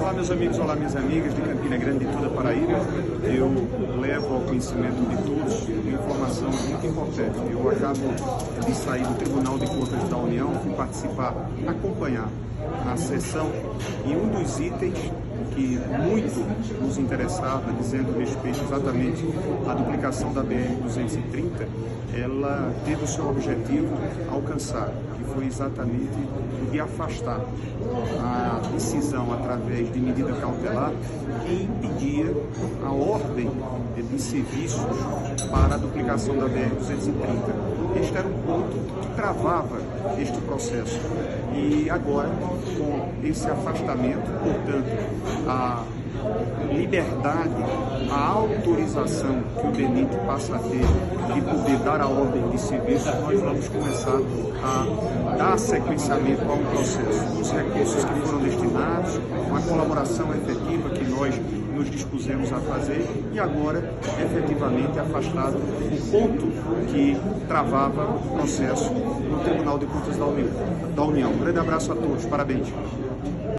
Olá, meus amigos, olá, minhas amigas de Campina Grande e toda a Paraíba. Eu levo ao conhecimento de todos uma informação muito importante. Eu acabo de sair do Tribunal de Contas da União, fui participar, acompanhar a sessão, e um dos itens que muito nos interessava, dizendo respeito exatamente à duplicação da BR-230, ela teve o seu objetivo alcançado, que foi exatamente o de afastar a decisão através de medida cautelar que impedia a ordem de serviços para a duplicação da BR-230. Este era um ponto que travava este processo. E agora, com esse afastamento, portanto, a liberdade, a autorização que o DENIT passa a ter de poder dar a ordem de serviço, nós vamos começar a dar sequenciamento ao processo. Os recursos que foram destinados, uma colaboração efetiva que nós nos dispusemos a fazer, e agora, efetivamente, afastado o ponto que travava o processo no Tribunal de Contas da União. Um grande abraço a todos, parabéns.